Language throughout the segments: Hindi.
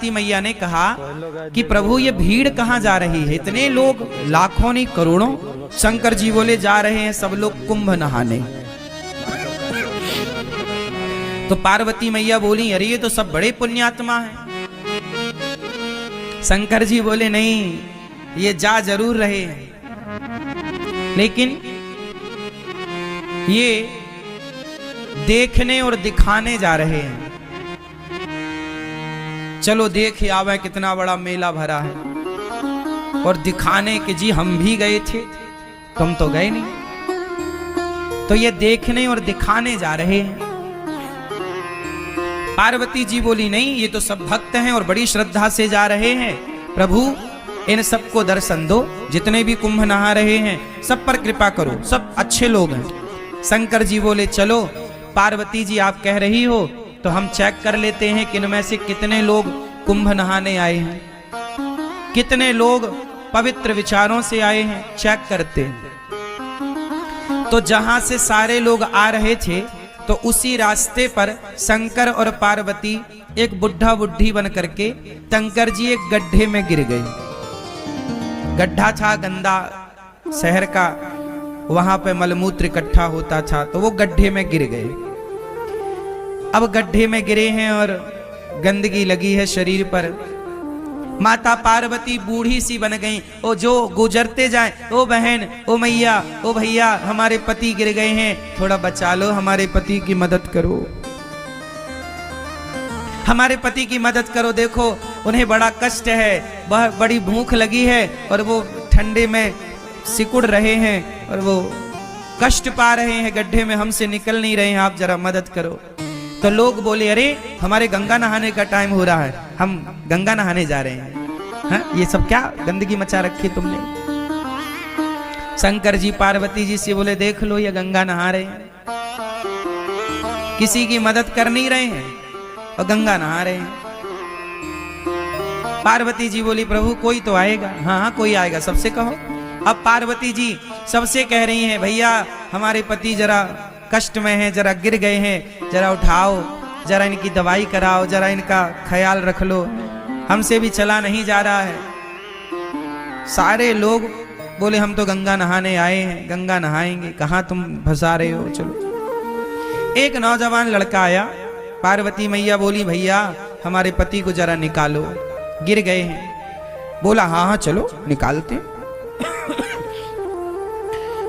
पार्वती मैया ने कहा कि प्रभु ये भीड़ कहाँ जा रही है, इतने लोग, लाखों नहीं करोड़ों। शंकर जी बोले जा रहे हैं सब लोग कुंभ नहाने। तो पार्वती मैया बोली अरे ये तो सब बड़े पुण्यात्मा हैं। शंकर जी बोले नहीं, ये जा जरूर रहे हैं, लेकिन ये देखने और दिखाने जा रहे हैं। चलो देख आवे कितना बड़ा मेला भरा है, और दिखाने के जी हम भी गए थे, तुम तो गए नहीं। तो ये देखने और दिखाने जा रहे हैं। पार्वती जी बोली नहीं, ये तो सब भक्त हैं और बड़ी श्रद्धा से जा रहे हैं। प्रभु इन सबको दर्शन दो, जितने भी कुंभ नहा रहे हैं सब पर कृपा करो, सब अच्छे लोग हैं। शंकर जी बोले चलो पार्वती जी आप कह रही हो तो हम चेक कर लेते हैं कि इनमें से कितने लोग कुंभ नहाने आए हैं, कितने लोग पवित्र विचारों से आए हैं, चेक करते हैं। तो जहां से सारे लोग आ रहे थे तो उसी रास्ते पर शंकर और पार्वती एक बुढ़ा बुढ़ी बन करके शंकर जी एक गड्ढे में गिर गए। गड्ढा था गंदा शहर का, वहां पे मलमूत्र इकट्ठा होता था, तो वो गड्ढे में गिर गए। अब गड्ढे में गिरे हैं और गंदगी लगी है शरीर पर। माता पार्वती बूढ़ी सी बन गई। ओ जो गुजरते जाए, ओ बहन, ओ मैया, ओ भैया, हमारे पति गिर गए हैं, थोड़ा बचा लो, हमारे पति की मदद करो, हमारे पति की मदद करो। देखो उन्हें बड़ा कष्ट है, बहुत बड़ी भूख लगी है और वो ठंडे में सिकुड़ रहे हैं और वो कष्ट पा रहे हैं, गड्ढे में हमसे निकल नहीं रहे हैं, आप जरा मदद करो। तो लोग बोले अरे हमारे गंगा नहाने का टाइम हो रहा है, हम गंगा नहाने जा रहे हैं। हाँ, ये सब क्या गंदगी मचा रखी तुमने। शंकर जी पार्वती जी से बोले देख लो ये गंगा नहा रहे हैं, किसी की मदद कर नहीं रहे हैं और गंगा नहा रहे हैं। पार्वती जी बोली प्रभु कोई तो आएगा। हाँ हाँ कोई आएगा, सबसे कहो। अब पार्वती जी सबसे कह रही हैं भैया हमारे पति जरा कष्ट में हैं, जरा गिर गए हैं, जरा उठाओ, जरा इनकी दवाई कराओ, जरा इनका ख्याल रख लो, हमसे भी चला नहीं जा रहा है। सारे लोग बोले हम तो गंगा नहाने आए हैं, गंगा नहाएंगे, कहाँ तुम फंसा रहे हो, चलो। एक नौजवान लड़का आया, पार्वती मैया बोली भैया हमारे पति को जरा निकालो, गिर गए हैं। बोला हाँ हाँ चलो निकालते।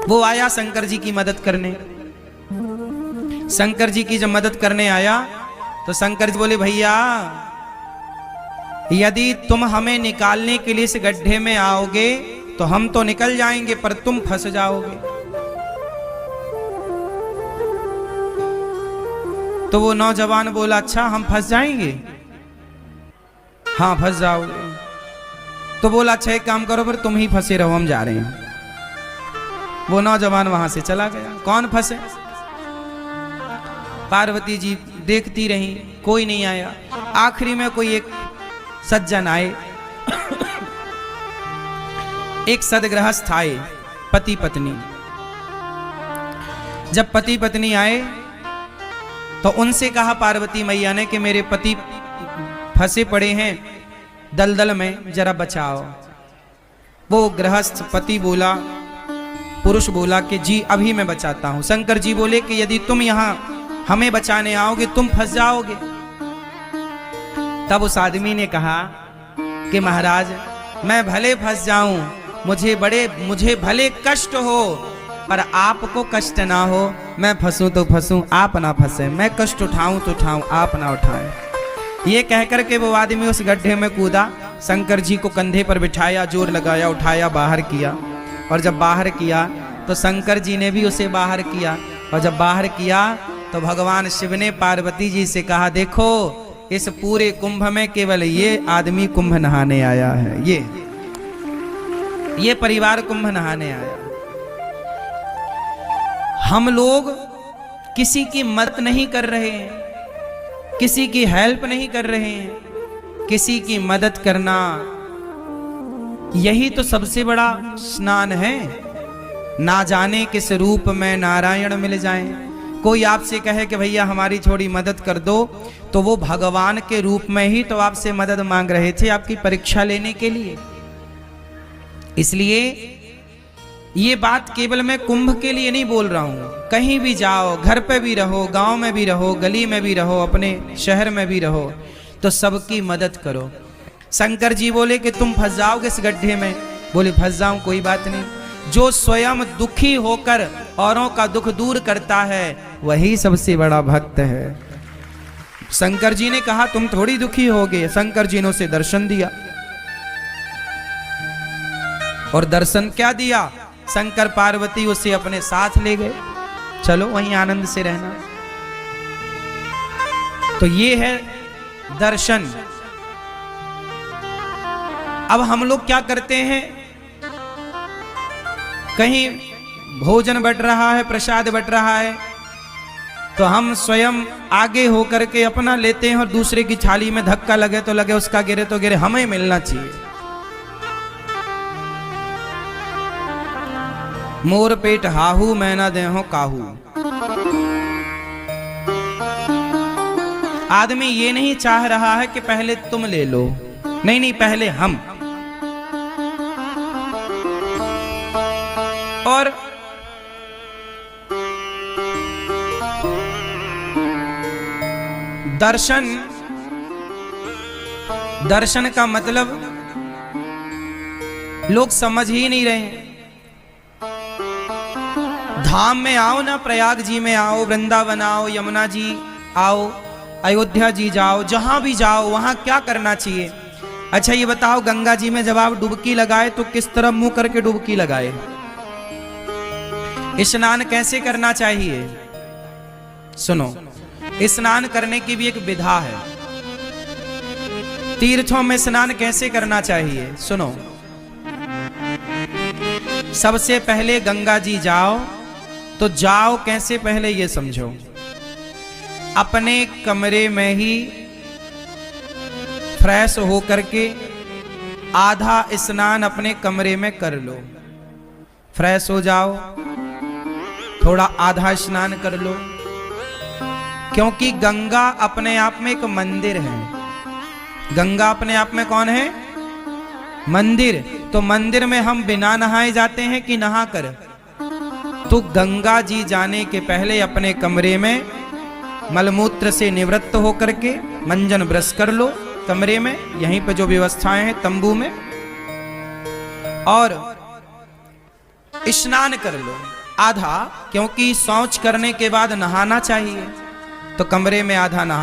वो आया शंकर जी की मदद करने। शंकर जी की जब मदद करने आया तो शंकर जी बोले भैया यदि तुम हमें निकालने के लिए इस गड्ढे में आओगे तो हम तो निकल जाएंगे, पर तुम फंस जाओगे। तो वो नौजवान बोला अच्छा हम फंस जाएंगे। हाँ फंस जाओगे। तो बोला अच्छा एक काम करो, पर तुम ही फंसे रहो, हम जा रहे हैं। वो नौजवान वहां से चला गया। कौन फंसे? पार्वती जी देखती रही, कोई नहीं आया। आखिरी में कोई एक सज्जन आए, एक सदगृहस्थ आए, पति पत्नी। जब पति पत्नी आए तो उनसे कहा पार्वती मैया ने कि मेरे पति फंसे पड़े हैं दलदल में, जरा बचाओ। वो गृहस्थ पति बोला, पुरुष बोला कि जी अभी मैं बचाता हूं। शंकर जी बोले कि यदि तुम यहां हमें बचाने आओगे तुम फंस जाओगे। तब उस आदमी ने कहा कि महाराज मैं भले फंस जाऊं, मुझे भले कष्ट हो, पर आपको कष्ट ना हो। मैं फंसूं तो फंसूं, आप ना फंसे, मैं कष्ट उठाऊं तो उठाऊं, आप ना उठाएं। ये कहकर के वो आदमी उस गड्ढे में कूदा, शंकर जी को कंधे पर बिठाया, जोर लगाया, उठाया, बाहर किया। और जब बाहर किया तो शंकर जी ने भी उसे बाहर किया। और जब बाहर किया तो भगवान शिव ने पार्वती जी से कहा देखो इस पूरे कुंभ में केवल ये आदमी कुंभ नहाने आया है, ये परिवार कुंभ नहाने आया। हम लोग किसी की मदद नहीं कर रहे हैं, किसी की हेल्प नहीं कर रहे हैं। किसी की मदद करना यही तो सबसे बड़ा स्नान है। ना जाने किस रूप में नारायण मिल जाएं, कोई आपसे कहे कि भैया हमारी थोड़ी मदद कर दो, तो वो भगवान के रूप में ही तो आपसे मदद मांग रहे थे, आपकी परीक्षा लेने के लिए। इसलिए ये बात केवल मैं कुंभ के लिए नहीं बोल रहा हूं, कहीं भी जाओ, घर पे भी रहो, गांव में भी रहो, गली में भी रहो, अपने शहर में भी रहो, तो सबकी मदद करो। शंकर जी बोले कि तुम फंस जाओगे इस गड्ढे में, बोले फंस जाऊं, कोई बात नहीं। जो स्वयं दुखी होकर औरों का दुख दूर करता है वही सबसे बड़ा भक्त है। शंकर जी ने कहा तुम थोड़ी दुखी होगे, शंकर जी ने उसे दर्शन दिया। और दर्शन क्या दिया? शंकर पार्वती उसे अपने साथ ले गए, चलो वहीं आनंद से रहना। तो ये है दर्शन। अब हम लोग क्या करते हैं, कहीं भोजन बट रहा है, प्रसाद बट रहा है, तो हम स्वयं आगे होकर के अपना लेते हैं और दूसरे की थाली में धक्का लगे तो लगे, उसका गिरे तो गिरे, हमें मिलना चाहिए। मोर पेट हाहू मैं ना देहूं काहू। आदमी ये नहीं चाह रहा है कि पहले तुम ले लो, नहीं नहीं, पहले हम। और दर्शन, दर्शन का मतलब लोग समझ ही नहीं रहे। धाम में आओ ना, प्रयाग जी में आओ, वृंदावन आओ, यमुना जी आओ, अयोध्या जी जाओ, जहां भी जाओ वहां क्या करना चाहिए? अच्छा ये बताओ, गंगा जी में जब आप डुबकी लगाए तो किस तरफ मुंह करके डुबकी लगाए? स्नान कैसे करना चाहिए? सुनो, स्नान करने की भी एक विधा है। तीर्थों में स्नान कैसे करना चाहिए? सुनो, सबसे पहले गंगा जी जाओ, तो जाओ कैसे पहले ये समझो। अपने कमरे में ही फ्रेश होकर के आधा स्नान अपने कमरे में कर लो। फ्रेश हो जाओ, थोड़ा आधा स्नान कर लो, क्योंकि गंगा अपने आप में एक मंदिर है। गंगा अपने आप में कौन है? मंदिर। तो मंदिर में हम बिना नहाए जाते हैं कि नहा कर? तो गंगा जी जाने के पहले अपने कमरे में मलमूत्र से निवृत्त होकर के मंजन ब्रश कर लो कमरे में, यहीं पे जो व्यवस्थाएं हैं तंबू में, और स्नान कर लो आधा, क्योंकि शौच करने के बाद नहाना चाहिए, तो कमरे में आधा नहा